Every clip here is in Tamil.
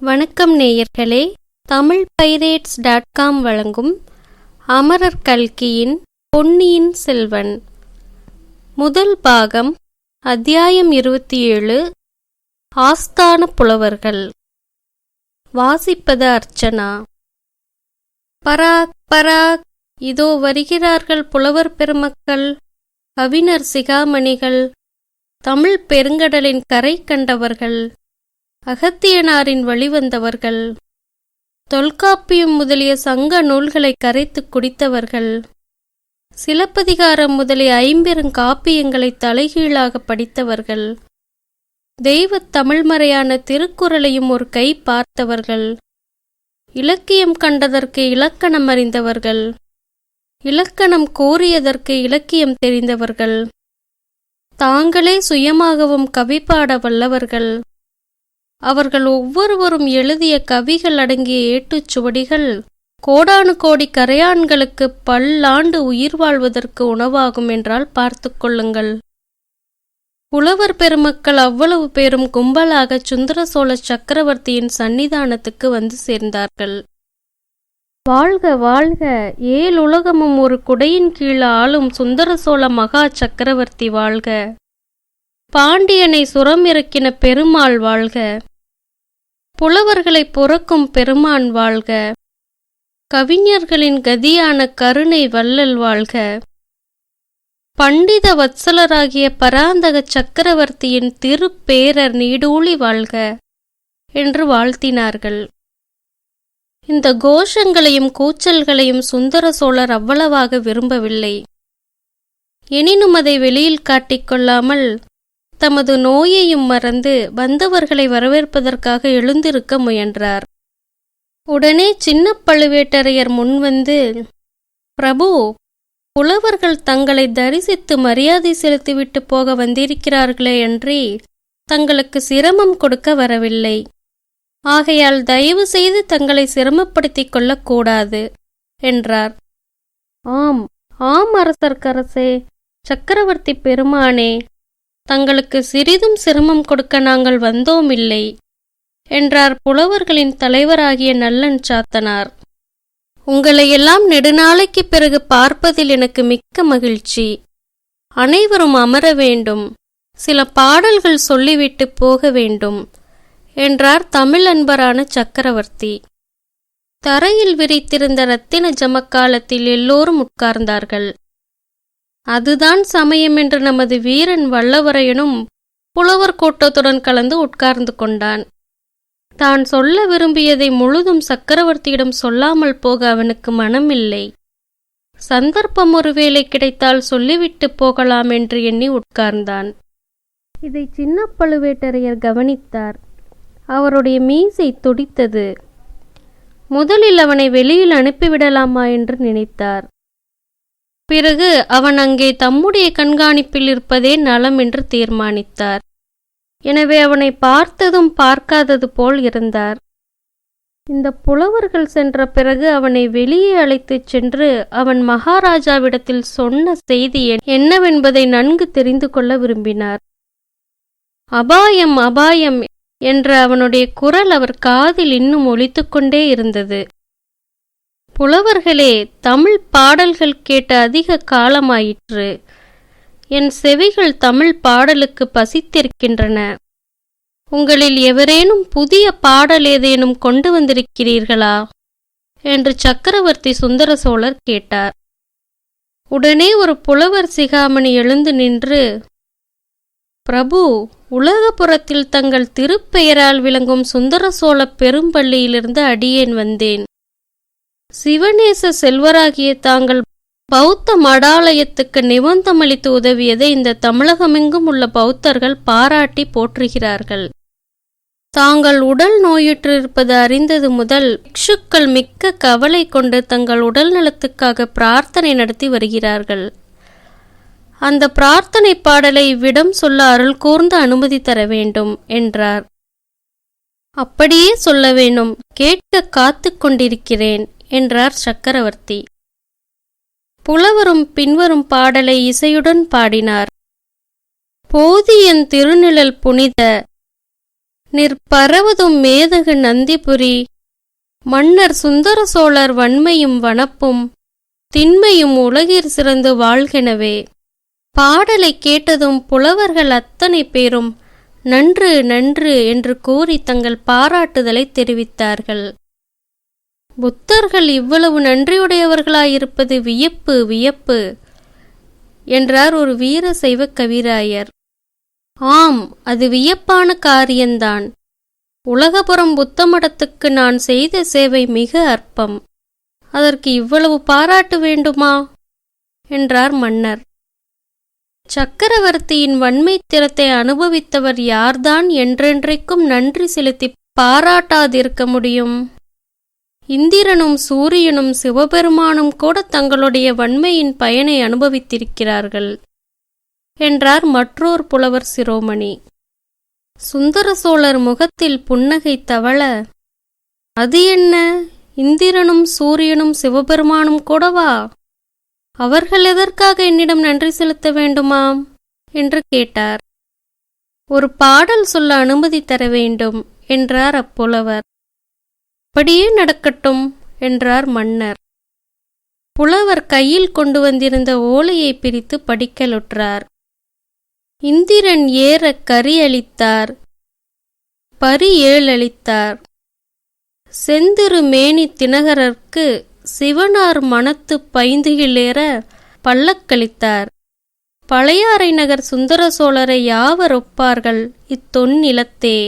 வணக்கம் நேயர்களே, தமிழ்பைரேட்ஸ்.com வழங்கும் அமரர் கல்கியின் பொன்னியின் செல்வன் முதல் பாகம், அத்தியாயம் 27, ஆஸ்தான புலவர்கள். வாசிப்பது அர்ச்சனா. பராக் பராக், இதோ வருகிறார்கள் புலவர் பெருமக்கள், கவிஞர் சிகாமணிகள், தமிழ் பெருங்கடலின் கரை கண்டவர்கள், அகத்தியனாரின் வழிவந்தவர்கள், தொல்காப்பியம் முதலிய சங்க நூல்களை கரைத்து குடித்தவர்கள், சிலப்பதிகாரம் முதலிய ஐம்பெருங்காப்பியங்களை தலைகீழாக படித்தவர்கள், தெய்வத் தமிழ்மறையான திருக்குறளையும் ஒரு கை பார்த்தவர்கள், இலக்கியம் கண்டதற்கு இலக்கணம் அறிந்தவர்கள், இலக்கணம் கோரியதற்கு இலக்கியம் தெரிந்தவர்கள், தாங்களே சுயமாகவும் கவி பாட வல்லவர்கள், அவர்கள் ஒவ்வொருவரும் எழுதிய கவிகள் அடங்கிய ஏட்டுச்சுவடிகள் கோடானு கோடி கரையான்களுக்கு பல்லாண்டு உயிர் வாழ்வதற்கு உணவாகும் என்றால் பார்த்து கொள்ளுங்கள். புலவர் பெருமக்கள் அவ்வளவு பேரும் கும்பலாக சுந்தர சோழ சக்கரவர்த்தியின் சன்னிதானத்துக்கு வந்து சேர்ந்தார்கள். வாழ்க வாழ்க, ஏழுலகமும் ஒரு குடையின் கீழ் ஆளும் சுந்தர சோழ மகா சக்கரவர்த்தி வாழ்க, பாண்டியனை சுரமிறக்கின பெருமாள் வாழ்க, புலவர்களை புறக்கும் பெருமான் வாழ்க, கவிஞர்களின் கதியான கருணை வள்ளல் வாழ்க, பண்டித வத்சலராகிய பராந்தக சக்கரவர்த்தியின் திருப்பேரர் நீடூழி வாழ்க என்று வாழ்த்தினார்கள். இந்த கோஷங்களையும் கூச்சல்களையும் சுந்தர சோழர் அவ்வளவாக விரும்பவில்லை. எனினும் அதை வெளியில் காட்டிக்கொள்ளாமல் தமது நோயையும் மறந்து வந்தவர்களை வரவேற்பதற்காக எழுந்திருக்க முயன்றார். உடனே சின்ன பழுவேட்டரையர் முன்வந்து, பிரபு, புலவர்கள் தங்களை தரிசித்து மரியாதை செலுத்திவிட்டு போக வந்திருக்கிறார்களே அன்றி தங்களுக்கு சிரமம் கொடுக்க வரவில்லை. ஆகையால் தயவு செய்து தங்களை சிரமப்படுத்திக் கொள்ளக்கூடாது என்றார். ஆம் ஆம் அரசர்க்கரசே, சக்கரவர்த்தி பெருமானே, தங்களுக்கு சிறிதும் சிரமம் கொடுக்க நாங்கள் வந்தோமில்லை என்றார் புலவர்களின் தலைவராகிய நல்லன் சாத்தனார். உங்களையெல்லாம் நெடுநாளைக்கு பிறகு பார்ப்பதில் எனக்கு மிக்க மகிழ்ச்சி. அனைவரும் அமர வேண்டும், சில பாடல்கள் சொல்லிவிட்டு போக வேண்டும் என்றார் தமிழ் அன்பரான சக்கரவர்த்தி. தரையில் விரித்திருந்த இரத்தின ஜமக்காலத்தில் எல்லோரும் உட்கார்ந்தார்கள். அதுதான் சமயம் என்று நமது வீரன் வல்லவரையனும் புலவர் கூட்டத்துடன் கலந்து உட்கார்ந்து கொண்டான். தான் சொல்ல விரும்பியதை முழுதும் சக்கரவர்த்தியிடம் சொல்லாமல் போக அவனுக்கு மனமில்லை. சந்தர்ப்பம் ஒருவேளை கிடைத்தால் சொல்லிவிட்டு போகலாம் என்று எண்ணி உட்கார்ந்தான். இதை சின்ன பழுவேட்டரையர் கவனித்தார். அவருடைய மீசை துடித்தது. முதலில் அவனை வெளியில் அனுப்பிவிடலாமா என்று நினைத்தார். பிறகு அவன் அங்கே தம்முடைய கண்காணிப்பில் இருப்பதே நலம் என்று தீர்மானித்தார். எனவே அவனை பார்த்ததும் பார்க்காதது போல் இருந்தார். இந்த புலவர்கள் சென்ற பிறகு அவனை வெளியே அழைத்துச் சென்று அவன் மகாராஜாவிடத்தில் சொன்ன செய்தி என்னவென்பதை நன்கு தெரிந்து கொள்ள விரும்பினார். அபாயம் அபாயம் என்ற அவனுடைய குரல் அவர் காதில் இன்னும் ஒலித்துக்கொண்டே இருந்தது. புலவர்களே, தமிழ் பாடல்கள் கேட்ட அதிக காலமாயிற்று. என் செவிகள் தமிழ் பாடலுக்கு பசித்திருக்கின்றன. உங்களில் எவரேனும் புதிய பாடல் ஏதேனும் கொண்டு வந்திருக்கிறீர்களா என்று சக்கரவர்த்தி சுந்தர சோழர் கேட்டார். உடனே ஒரு புலவர் சிகாமணி எழுந்து நின்று, பிரபு, உலகபுரத்தில் தங்கள் திருப்பெயரால் விளங்கும் சுந்தர சோழ பெரும்பள்ளியிலிருந்து அடியேன் வந்தேன். சிவநேச செல்வராகிய தாங்கள் பௌத்த மடாலயத்துக்கு நிபந்தமளித்து உதவியதை இந்த தமிழகமெங்கும் உள்ள பௌத்தர்கள் பாராட்டி போற்றுகிறார்கள். தாங்கள் உடல் நோயுற்றிருப்பது அறிந்தது முதல் பிக்ஷுக்கள் மிக்க கவலை கொண்டு தங்கள் உடல் நலத்துக்காக பிரார்த்தனை நடத்தி வருகிறார்கள். அந்த பிரார்த்தனை பாடலை இவ்விடம் சொல்ல அருள் கூர்ந்து அனுமதி தர வேண்டும் என்றார். அப்படியே சொல்ல வேணும், கேட்க காத்து கொண்டிருக்கிறேன் என்றார் சக்கரவர்த்தி. புலவரும் பின்வரும் பாடலை இசையுடன் பாடினார். போதியன் திருநிழல் புனித நிற்பரவதும் மேதகு நந்திபுரி மன்னர் சுந்தர சோழர் வன்மையும் வனப்பும் திண்மையும் உலகிற் சிறந்து வாழ்கெனவே. பாடலை கேட்டதும் புலவர்கள் அத்தனை பேரும் நன்று நன்று என்று கூறி தங்கள் பாராட்டுதலை தெரிவித்தார்கள். புத்தர்கள் இவ்வளவு நன்றியுடையவர்களாயிருப்பது வியப்பு வியப்பு என்றார் ஒரு வீரசைவ கவிராயர். ஆம், அது வியப்பான காரியந்தான். உலகபுரம் புத்த மடத்துக்கு நான் செய்த சேவை மிக அற்பம். அதற்கு இவ்வளவு பாராட்டு வேண்டுமா என்றார் மன்னர். சக்கரவர்த்தியின் வன்மை திறத்தை அனுபவித்தவர் யார்தான் என்றென்றைக்கும் நன்றி செலுத்தி பாராட்டாதிருக்க முடியும்? இந்திரனும் சூரியனும் சிவபெருமானும் கூட தங்களுடைய வன்மையின் பயனை அனுபவித்திருக்கிறார்கள் என்றார் மற்றோர் புலவர் சிரோமணி. சுந்தர சோழர் முகத்தில் புன்னகை தவள, அது என்ன, இந்திரனும் சூரியனும் சிவபெருமானும் கூடவா? அவர்கள் எதற்காக என்னிடம் நன்றி செலுத்த வேண்டுமாம் என்று கேட்டார். ஒரு பாடல் சொல்ல அனுமதி தர வேண்டும் என்றார் அப்புலவர். அப்படியே நடக்கட்டும் என்றார் மன்னர். புலவர் கையில் கொண்டு வந்திருந்த ஓலையை பிரித்து படிக்கலுற்றார். இந்திரன் ஏற கரி அளித்தார், பரி 7 அளித்தார். செந்திரு மேனி தினகரர்க்கு சிவனார் மனத்து பைந்துகிலேற பல்லக்களித்தார். பழையாறை நகர் சுந்தர சோழரை யாவர் ஒப்பார்கள் இத்தொன்னிலத்தே.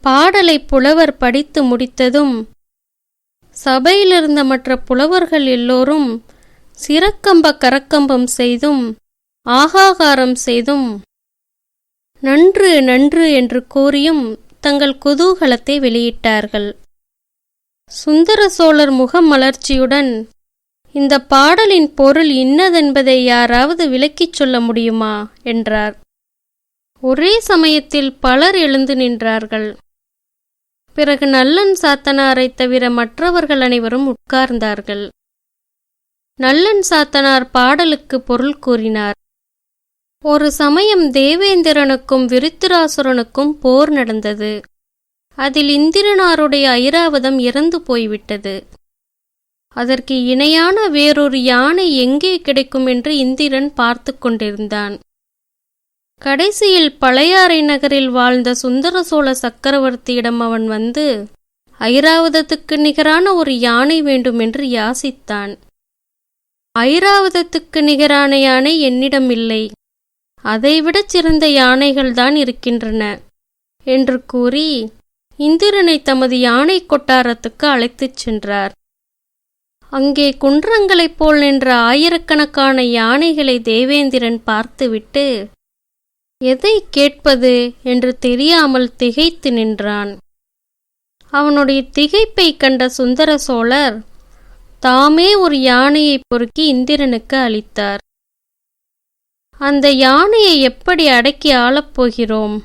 பாடலை புலவர் படித்து முடித்ததும் சபையிலிருந்த மற்ற புலவர்கள் எல்லோரும் சிரக்கம்ப கரக்கம்பம் செய்தும் ஆகாகாரம் செய்தும் நன்று நன்று என்று கூறியும் தங்கள் குதூகலத்தை வெளியிட்டார்கள். சுந்தர சோழர் முகமலர்ச்சியுடன், இந்த பாடலின் பொருள் இன்னதென்பதை யாராவது விளக்கிச் சொல்ல முடியுமா என்றார். ஒரே சமயத்தில் பலர் எழுந்து நின்றார்கள். பிறகு நல்லன் சாத்தனாரை தவிர மற்றவர்கள் அனைவரும் உட்கார்ந்தார்கள். நல்லன் சாத்தனார் பாடலுக்கு பொருள் கூறினார். ஒரு சமயம் தேவேந்திரனுக்கும் விருத்திராசுரனுக்கும் போர் நடந்தது. அதில் இந்திரனாருடைய ஐராவதம் இறந்து போய்விட்டது. அதற்கு இணையான வேறொரு யானை எங்கே கிடைக்கும் என்று இந்திரன் பார்த்து கொண்டிருந்தான். கடைசியில் பழையாறை நகரில் வாழ்ந்த சுந்தர சோழ சக்கரவர்த்தியிடம் அவன் வந்து ஐராவதத்துக்கு நிகரான ஒரு யானை வேண்டும் என்று யாசித்தான். ஐராவதத்துக்கு நிகரான யானை என்னிடம் இல்லை, அதைவிடச் சிறந்த யானைகள்தான் இருக்கின்றன என்று கூறி இந்திரனை தமது யானை கொட்டாரத்துக்கு அழைத்துச் சென்றார். அங்கே குன்றங்களைப் போல் நின்ற ஆயிரக்கணக்கான யானைகளை தேவேந்திரன் பார்த்துவிட்டு எதை கேட்பது என்று தெரியாமல் திகைத்து நின்றான். அவனுடைய திகைப்பை கண்ட சுந்தர சோழர் தாமே ஒரு யானையை பொறுக்கி இந்திரனுக்கு அளித்தார். அந்த யானையை எப்படி அடக்கி ஆளப்போகிறோம்?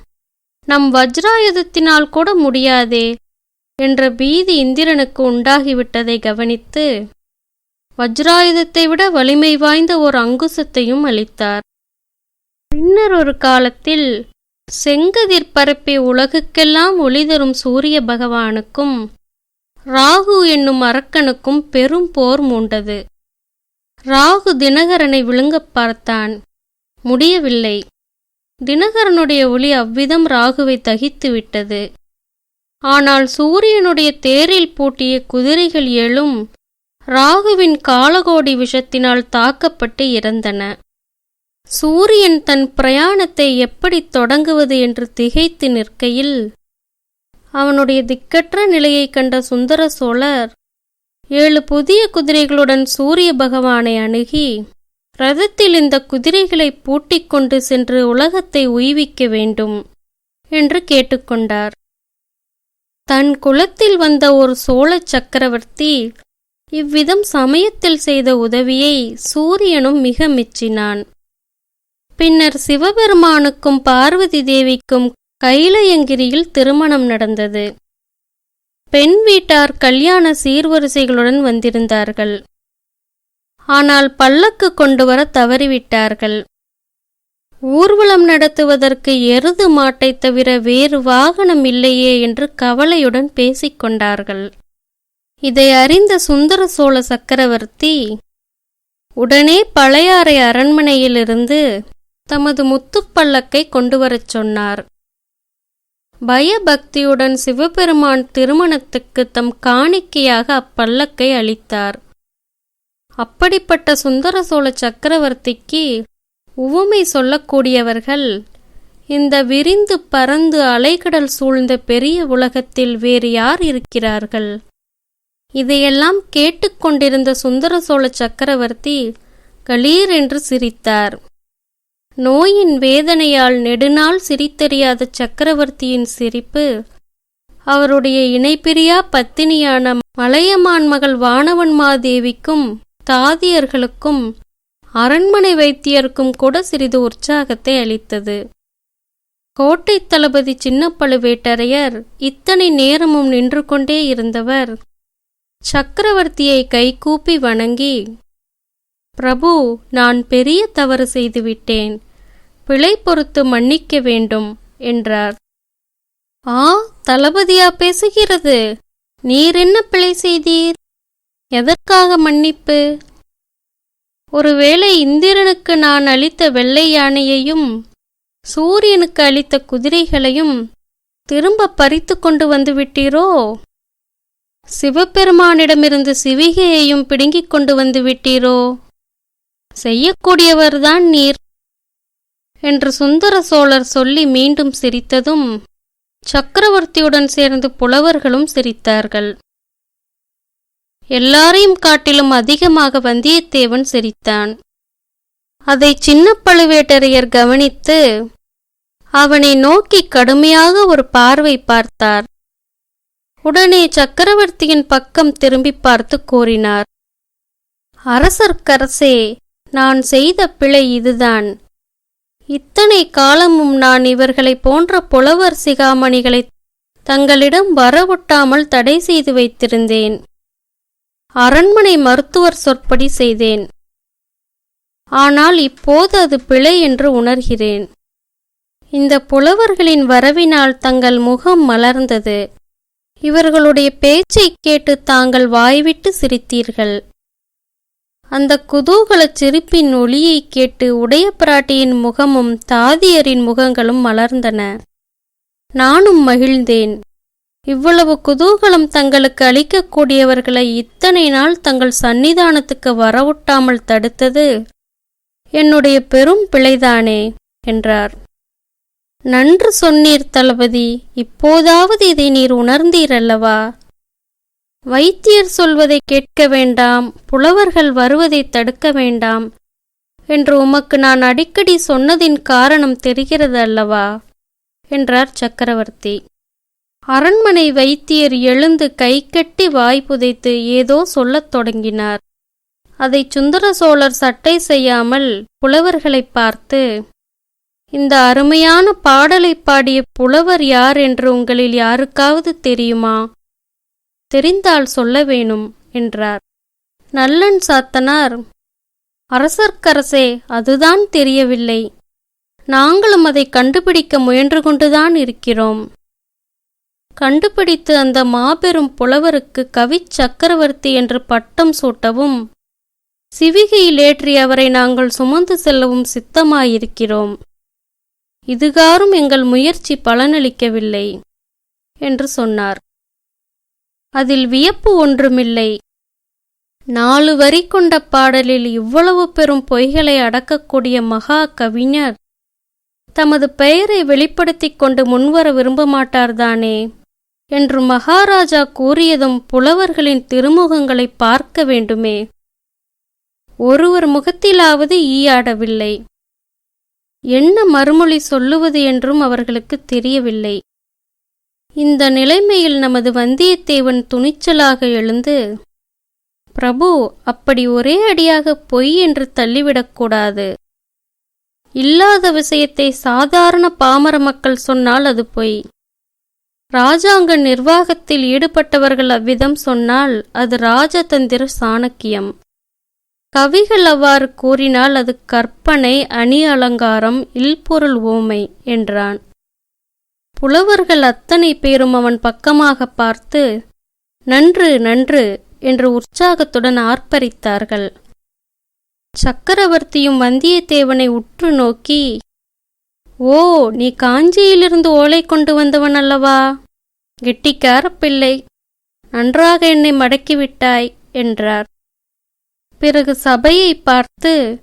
நம் வஜ்ராயுதத்தினால் கூட முடியாதே என்ற பீதி இந்திரனுக்கு உண்டாகிவிட்டதை கவனித்து வஜ்ராயுதத்தை விட வலிமை வாய்ந்த ஒரு அங்குசத்தையும் அளித்தார். பின்னர் ஒரு காலத்தில் செங்கதிர் பரப்பி உலகுக்கெல்லாம் ஒளி தரும் சூரிய பகவானுக்கும் ராகு என்னும் அரக்கனுக்கும் பெரும் போர் மூண்டது. ராகு தினகரனை விழுங்கப் பார்த்தான், முடியவில்லை. தினகரனுடைய ஒளி அவ்விதம் ராகுவை தகித்து விட்டது. ஆனால் சூரியனுடைய தேரில் பூட்டிய குதிரைகள் 7 ராகுவின் காலகோடி விஷத்தினால் தாக்கப்பட்டு இறந்தன. சூரியன் தன் பிரயாணத்தை எப்படி தொடங்குவது என்று திகைத்து நிற்கையில் அவனுடைய திக்கற்ற நிலையை கண்ட சுந்தர சோழர் 7 புதிய குதிரைகளுடன் சூரிய பகவானை அணுகி, ரதத்தில் இந்த குதிரைகளை பூட்டிக் கொண்டு சென்று உலகத்தை உய்விக்க வேண்டும் என்று கேட்டுக்கொண்டார். தன் குலத்தில் வந்த ஒரு சோழ சக்கரவர்த்தி இவ்விதம் சமயத்தில் செய்த உதவியை சூரியனும் மிக மெச்சினான். பின்னர் சிவபெருமானுக்கும் பார்வதி தேவிக்கும் கைலயங்கிரியில் திருமணம் நடந்தது. பெண் வீட்டார் கல்யாண சீர்வரிசைகளுடன் வந்திருந்தார்கள். ஆனால் பல்லக்கு கொண்டு வர தவறிவிட்டார்கள். ஊர்வலம் நடத்துவதற்கு எருது மாட்டை தவிர வேறு வாகனம் இல்லையே என்று கவலையுடன் பேசிக்கொண்டார்கள். இதை அறிந்த சுந்தர சோழ சக்கரவர்த்தி உடனே பழையாறை அரண்மனையிலிருந்து தமது முத்துப்பல்லக்கை கொண்டு வரச் சொன்னார். பயபக்தியுடன் சிவபெருமான் திருமணத்துக்கு தம் காணிக்கையாக அப்பல்லக்கை அளித்தார். அப்படிப்பட்ட சுந்தர சோழ சக்கரவர்த்திக்கு உவமை சொல்லக்கூடியவர்கள் இந்த விரிந்து பறந்து அலைகடல் சூழ்ந்த பெரிய உலகத்தில் வேறு யார் இருக்கிறார்கள்? இதையெல்லாம் கேட்டுக்கொண்டிருந்த சுந்தர சோழ சக்கரவர்த்தி கலீர் என்று சிரித்தார். நோயின் வேதனையால் நெடுநாள் சிரித்தறியாத சக்கரவர்த்தியின் சிரிப்பு அவருடைய இணைப்பிரியா பத்தினியான மலையமான் மகள் வானவன்மாதேவிக்கும் தாதியர்களுக்கும் அரண்மனை வைத்தியருக்கும் கூட சிறிது உற்சாகத்தை அளித்தது. கோட்டை தளபதி சின்ன பழுவேட்டரையர் இத்தனை நேரமும் நின்று கொண்டே இருந்தவர் சக்கரவர்த்தியை கைகூப்பி வணங்கி, பிரபு, நான் பெரிய தவறு செய்துவிட்டேன், பிழை பொறுத்து மன்னிக்க வேண்டும் என்றார். ஆ, தளபதியா பேசுகிறது? நீர் என்ன பிழை செய்தீர்? எதற்காக மன்னிப்பு? ஒருவேளை இந்திரனுக்கு நான் அளித்த வெள்ளை யானையையும் சூரியனுக்கு அளித்த குதிரைகளையும் திரும்ப பறித்து கொண்டு வந்து விட்டீரோ? சிவபெருமானிடமிருந்து சிவிகையையும் பிடுங்கிக் கொண்டு வந்து விட்டீரோ? செய்யக்கூடியவர்தான் நீர் என்று சுந்தர சோழர் சொல்லி மீண்டும் சிரித்ததும் சக்கரவர்த்தியுடன் சேர்ந்து புலவர்களும் சிரித்தார்கள். எல்லாரையும் காட்டிலும் அதிகமாக வந்தியத்தேவன் சிரித்தான். அதை சின்ன பழுவேட்டரையர் கவனித்து அவனை நோக்கி கடுமையாக ஒரு பார்வை பார்த்தார். உடனே சக்கரவர்த்தியின் பக்கம் திரும்பி பார்த்து கூறினார், அரசர்க்கரசே, நான் செய்த பிழை இதுதான். இத்தனை காலமும் நான் இவர்களை போன்ற புலவர் சிகாமணிகளை தங்களிடம் வரவொட்டாமல் தடை செய்து வைத்திருந்தேன். அரண்மனை மருத்துவர் சொற்படி செய்தேன். ஆனால் இப்போது அது பிழை என்று உணர்கிறேன். இந்த புலவர்களின் வரவினால் தங்கள் முகம் மலர்ந்தது. இவர்களுடைய பேச்சை கேட்டு தாங்கள் வாய்விட்டு சிரித்தீர்கள். அந்த குதூகலச் சிரிப்பின் ஒளியை கேட்டு உடைய பிராட்டியின் முகமும் தாதியரின் முகங்களும் மலர்ந்தன. நானும் மகிழ்ந்தேன். இவ்வளவு குதூகலம் தங்களுக்கு அளிக்கக்கூடியவர்களை இத்தனை நாள் தங்கள் சந்நிதானத்துக்கு வரவொட்டாமல் தடுத்தது என்னுடைய பெரும் பிழைதானே என்றார். நன்று சொன்னீர் தளபதி. இப்போதாவது இதை நீர் உணர்ந்தீரல்லவா? வைத்தியர் சொல்வதை கேட்க வேண்டாம், புலவர்கள் வருவதை தடுக்க வேண்டாம் என்று உமக்கு நான் அடிக்கடி சொன்னதின் காரணம் தெரிகிறது அல்லவா என்றார் சக்கரவர்த்தி. அரண்மனை வைத்தியர் எழுந்து கைகட்டி வாய் புதைத்து ஏதோ சொல்லத் தொடங்கினார். அதை சுந்தர சோழர் சட்டை செய்யாமல் புலவர்களை பார்த்து, இந்த அருமையான பாடலை பாடிய புலவர் யார் என்று உங்களில் யாருக்காவது தெரியுமா? தெரிந்தால் சொல்ல வேணும் என்றார். நல்லன் சாத்தனார், அரசர்க்கரசே, அதுதான் தெரியவில்லை. நாங்களும் அதை கண்டுபிடிக்க முயன்று கொண்டுதான் இருக்கிறோம். கண்டுபிடித்து அந்த மாபெரும் புலவருக்கு கவி சக்கரவர்த்தி என்று பட்டம் சூட்டவும் சிவிகையில் ஏற்றி அவரை நாங்கள் சுமந்து செல்லவும் சித்தமாயிருக்கிறோம். இதுகாரும் எங்கள் முயற்சி பலனளிக்கவில்லை என்று சொன்னார். அதில் வியப்பு ஒன்றுமில்லை. 4 வரி கொண்ட பாடலில் இவ்வளவு பெரும் பொய்களை அடக்கக்கூடிய மகா கவிஞர் தமது பெயரை வெளிப்படுத்திக் கொண்டு முன்வர விரும்ப மாட்டார்தானே என்று மகாராஜா கூறியதும் புலவர்களின் திருமுகங்களை பார்க்க வேண்டுமே. ஒருவர் முகத்திலாவது ஈயாடவில்லை. என்ன மறுமொழி சொல்லுவது என்றும் அவர்களுக்கு தெரியவில்லை. இந்த நிலைமையில் நமது வந்தியத்தேவன் துணிச்சலாக எழுந்து, பிரபு, அப்படி ஒரே அடியாக பொய் என்று தள்ளிவிடக்கூடாது. இல்லாத விஷயத்தை சாதாரண பாமர மக்கள் சொன்னால் அது பொய். இராஜாங்க நிர்வாகத்தில் ஈடுபட்டவர்கள் அவ்விதம் சொன்னால் அது ராஜதந்திர சாணக்கியம். கவிகள் அவ்வாறு கூறினால் அது கற்பனை, அணி அலங்காரம், இல்பொருள் ஓமை என்றான். புலவர்கள் அத்தனை பேரும் அவன் பக்கமாக பார்த்து நன்று நன்று என்று உற்சாகத்துடன் ஆர்ப்பரித்தார்கள். சக்கரவர்த்தியும் வந்தியத்தேவனை உற்று நோக்கி, ஓ, நீ காஞ்சியிலிருந்து ஓலை கொண்டு வந்தவன் அல்லவா? கெட்டிக்கார பிள்ளை, நன்றாக என்னை மடக்கிவிட்டாய் என்றார். பிறகு சபையை பார்த்து,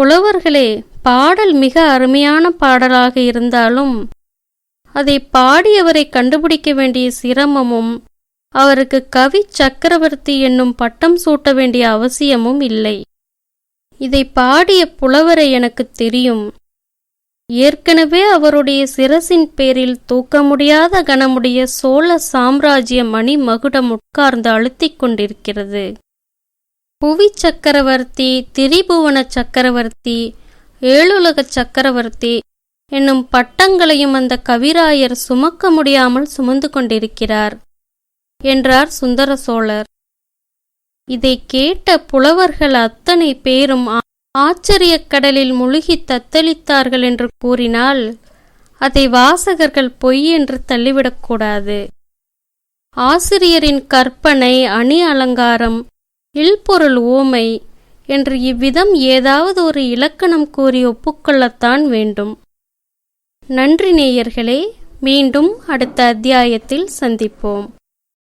புலவர்களே, பாடல் மிக அருமையான பாடலாக இருந்தாலும் அதை பாடியவரை கண்டுபிடிக்க வேண்டிய சிரமமும் அவருக்கு கவி சக்கரவர்த்தி என்னும் பட்டம் சூட்ட வேண்டிய அவசியமும் இல்லை. இதை பாடிய புலவரை எனக்கு தெரியும். ஏற்கனவே அவருடைய சிரசின் பேரில் தூக்க முடியாத கனமுடைய சோழ சாம்ராஜ்ய மணி மகுடம் உட்கார்ந்து அழுத்திக் கொண்டிருக்கிறது. புவி சக்கரவர்த்தி, திரிபுவன சக்கரவர்த்தி, ஏழுலக சக்கரவர்த்தி என்னும் பட்டங்களையும் அந்த கவிராயர் சுமக்க முடியாமல் சுமந்து கொண்டிருக்கிறார் என்றார் சுந்தர சோழர். இதை கேட்ட புலவர்கள் அத்தனை பேரும் ஆச்சரியக் கடலில் முழுகி தத்தளித்தார்கள் என்று கூறினால் அதை வாசகர்கள் பொய் என்று தள்ளிவிடக்கூடாது. ஆசிரியரின் கற்பனை, அணி அலங்காரம், இல்பொருள் ஓமை என்று இவ்விதம் ஏதாவது ஒரு இலக்கணம் கூறி ஒப்புக்கொள்ளத்தான் வேண்டும். நன்றி நேயர்களே, மீண்டும் அடுத்த அத்தியாயத்தில் சந்திப்போம்.